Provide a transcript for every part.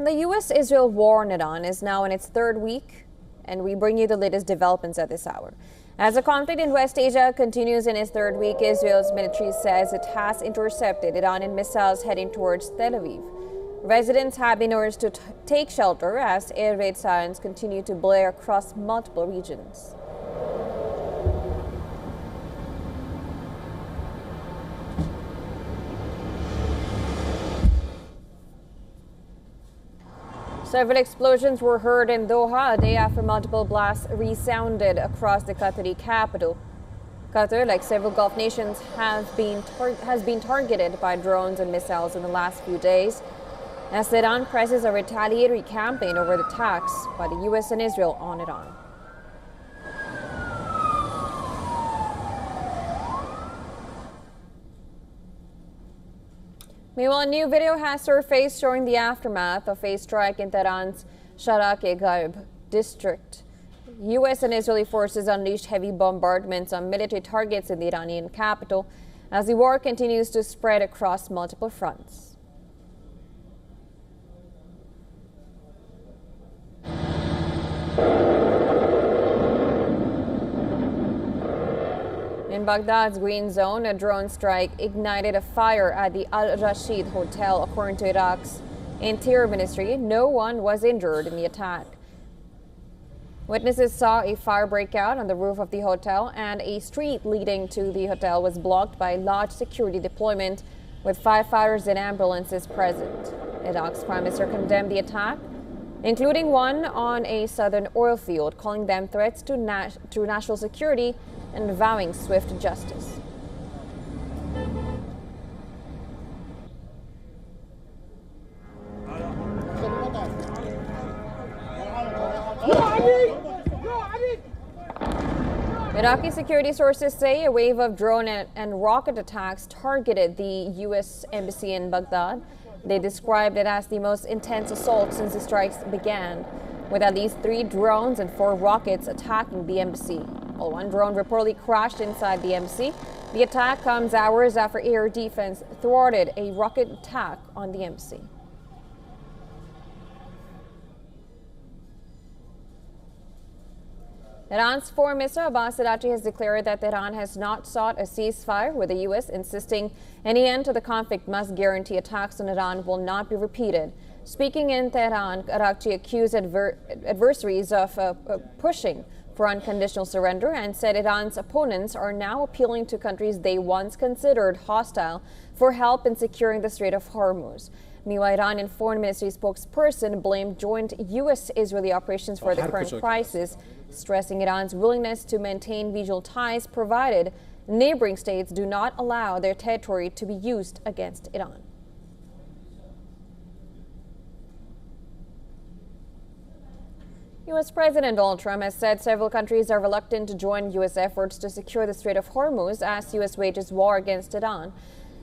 The U.S.-Israel war in Iran is now in its third week, and we bring you the latest developments at this hour. As the conflict in West Asia continues in its third week, Israel's military says it has intercepted Iranian missiles heading towards Tel Aviv. Residents have been urged to take shelter as air raid sirens continue to blare across multiple regions. Several explosions were heard in Doha a day after multiple blasts resounded across the Qatari capital. Qatar, like several Gulf nations, has been targeted by drones and missiles in the last few days, as Iran presses a retaliatory campaign over the attacks by the U.S. and Israel on Iran. Meanwhile, a new video has surfaced showing the aftermath of a strike in Tehran's Iraqi district. U.S. and Israeli forces unleashed heavy bombardments on military targets in the Iranian capital as the war continues to spread across multiple fronts. In Baghdad's Green Zone, a drone strike ignited a fire at the Al Rashid Hotel. According to Iraq's Interior Ministry, no one was injured in the attack. Witnesses saw a fire break out on the roof of the hotel, and a street leading to the hotel was blocked by a large security deployment with firefighters and ambulances present. Iraq's prime minister condemned the attack, including one on a southern oil field, calling them threats to national security and vowing swift justice. Iraqi security sources say a wave of drone and rocket attacks targeted the U.S. embassy in Baghdad. They described it as the most intense assault since the strikes began, with at least 3 drones and 4 rockets attacking the embassy. While one drone reportedly crashed inside the embassy, the attack comes hours after air defense thwarted a rocket attack on the embassy. Iran's Foreign Minister Abbas Araghchi has declared that Iran has not sought a ceasefire with the U.S., insisting any end to the conflict must guarantee attacks on Iran will not be repeated. Speaking in Tehran, Araghchi accused adversaries of pushing for unconditional surrender and said Iran's opponents are now appealing to countries they once considered hostile for help in securing the Strait of Hormuz. Meanwhile, Iranian Foreign Ministry spokesperson blamed joint U.S.-Israeli operations for the current crisis, stressing Iran's willingness to maintain regional ties provided neighboring states do not allow their territory to be used against Iran. U.S. President Donald Trump has said several countries are reluctant to join U.S. efforts to secure the Strait of Hormuz as U.S. wages war against Iran.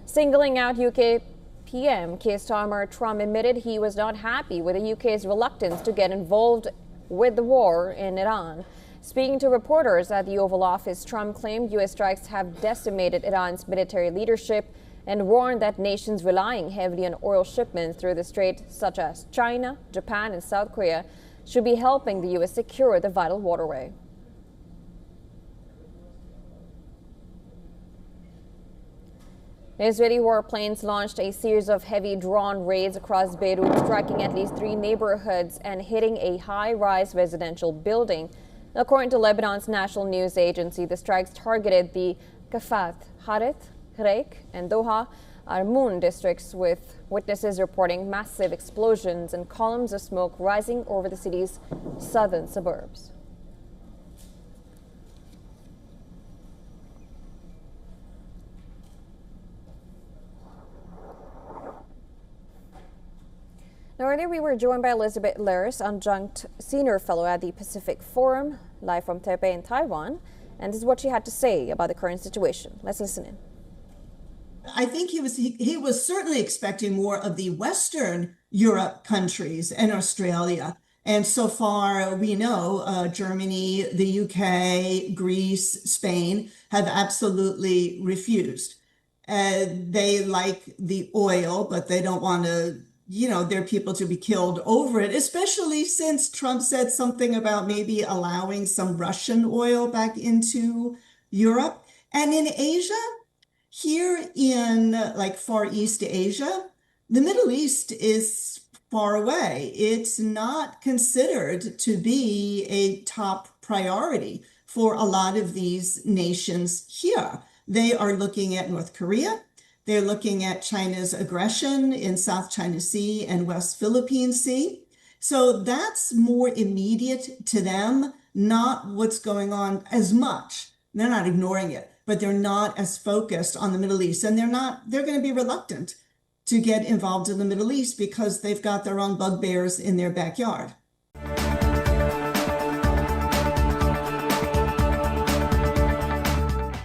Singling out UK PM Keir Starmer, Trump admitted he was not happy with the UK's reluctance to get involved with the war in Iran. Speaking to reporters at the Oval Office, Trump claimed U.S. strikes have decimated Iran's military leadership and warned that nations relying heavily on oil shipments through the strait, such as China, Japan, and South Korea, should be helping the U.S. secure the vital waterway. Israeli warplanes launched a series of heavy drone raids across Beirut, striking at least 3 neighborhoods and hitting a high-rise residential building. According to Lebanon's national news agency, the strikes targeted the Kafat, Harith, Reik, and Doha Armun districts, with witnesses reporting massive explosions and columns of smoke rising over the city's southern suburbs. Now, earlier we were joined by Elizabeth Laris, adjunct senior fellow at the Pacific Forum, live from Taipei in Taiwan, and this is what she had to say about the current situation. Let's listen in. I think he was certainly expecting more of the Western Europe countries and Australia. And so far, we know Germany, the UK, Greece, Spain have absolutely refused. They like the oil, but they don't want to there are people to be killed over it, especially since Trump said something about maybe allowing some Russian oil back into Europe. And in Asia, here in like Far East Asia, the Middle East is far away. It's not considered to be a top priority for a lot of these nations here. They are looking at North Korea. They're looking at China's aggression in South China Sea and West Philippine Sea. So that's more immediate to them, not what's going on as much. They're not ignoring it, but they're not as focused on the Middle East. And they're going to be reluctant to get involved in the Middle East because they've got their own bugbears in their backyard.